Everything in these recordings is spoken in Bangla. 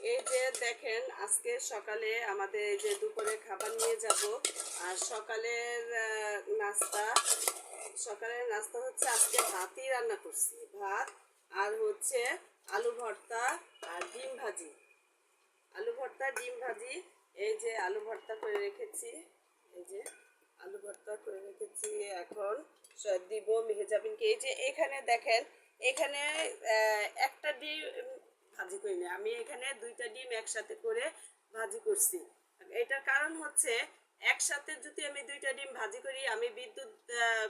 এই যে দেখেন আজকে সকালে আমাদের এই যে দুপুরে খাবার নিয়ে যাব। আর সকালের নাস্তা হচ্ছে আজকে ভাতই রান্না করছি, ভাত আর হচ্ছে আলু ভর্তা আর ডিম ভাজি। আলু ভর্তা ডিম ভাজি, এই যে আলু ভর্তা করে রেখেছি, এই যে আলু ভর্তা করে রেখেছি। এখন দিব মেহেজাবিনকে। এই যে এখানে দেখেন, এখানে একটা ডিম ভাজি করি না আমি, এখানে দুইটা ডিম একসাথে করে ভাজি করছি। এটার কারণ হচ্ছে একসাথে যদি আমি দুইটা ডিম ভাজি করি, আমি বিদ্যুৎ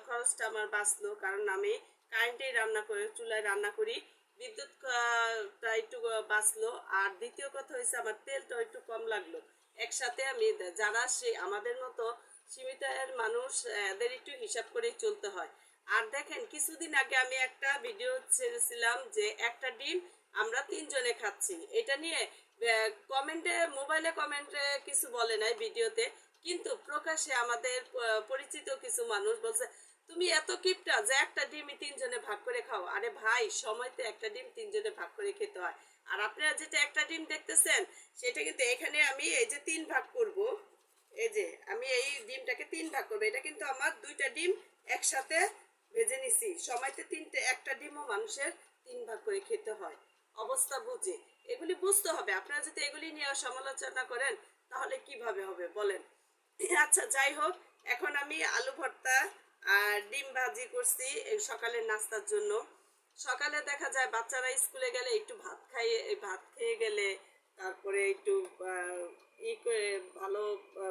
খরচটা আমার বাঁচলো, কারণ আমি কারেন্টেই রান্না করে চুলায় রান্না করি, বিদ্যুৎটা একটু বাঁচলো। আর দ্বিতীয় কথা হয়েছে আমার তেলটা একটু কম লাগলো। একসাথে আমি যারা আমাদের মতো সীমিত আয়ের মানুষ, এদের একটু হিসাব করেই চলতে হয়। আর দেখেন কিছুদিন আগে আমি একটা ভিডিও ছেড়েছিলাম যে একটা ডিম আমরা 3 জনে খাচ্ছি। এটা নিয়ে মোবাইলে কমেন্টে কিছু বলে নাই ভিডিওতে, কিন্তু প্রকাশ্যে আমাদের পরিচিত কিছু মানুষ বলছে তুমি এত কিপটা যে একটা ডিমই 3 জনে ভাগ করে খাও। আরে ভাই, সময়তে একটা ডিম 3 জনে ভাগ করে খেতে হয়। আর আপনারা যেটা একটা ডিম দেখতেছেন সেটা কিন্তু এখানে আমি এই যে 3 ভাগ করব। এই যে আমি এই ডিমটাকে 3 ভাগ করবো, এটা কিন্তু আমার দুইটা ডিম একসাথে ভেজে নিছি। সময়তে একটা ডিমও মানুষের 3 ভাগ করে খেতে হয়, অবস্থা বুঝে। এগুলি বুঝতে হবে। আপনারা যদি এগুলি নিয়ে সমালোচনা করেন তাহলে কিভাবে হবে বলেন। আচ্ছা, যাই হোক, এখন আমি আলু ভর্তা আর ডিম ভাজি করছি এই সকালের নাস্তার জন্য। সকালে দেখা যায় বাচ্চারা স্কুলে গেলে একটু ভাত খেয়ে গেলে, তারপরে একটু করে ভালো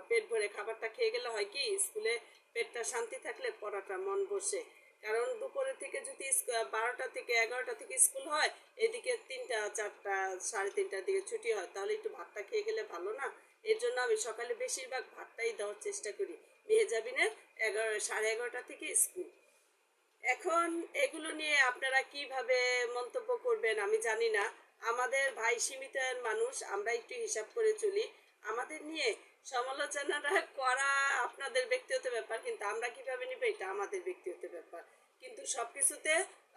পেট ভরে খাবারটা খেয়ে গেলে হয় কি, স্কুলে পেটটা শান্তি থাকলে পড়াটা মন বসে। কারণ দুপুরে থেকে যদি 12টা থেকে 11টা থেকে স্কুল হয়, এদিকে 3টা 4টা 3:30টার দিকে ছুটি হয়, তাহলে একটু ভাতটা খেয়ে গেলে ভালো না। এর জন্য আমি সকালে বেশিরভাগ ভাতটাই দেওয়ার চেষ্টা করি। মেহেজাবিনের 11:30 থেকে স্কুল। এখন এগুলো নিয়ে আপনারা কিভাবে মন্তব্য করবেন আমি জানি না। আমাদের ভাই সীমিত আয়ের মানুষ, আমরা একটু হিসাব করে চলি। আমাদের নিয়ে সমালোচনাটা করা আপনাদের ব্যক্তিগত ব্যাপার, কিন্তু আমরা কিভাবে নিব এটা আমাদের ব্যক্তিগত ব্যাপার। কিন্তু সব কিছুতে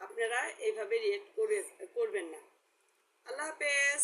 আপনারা এইভাবে রিয়েক্ট করবেন না। আল্লাহ হাফেজ।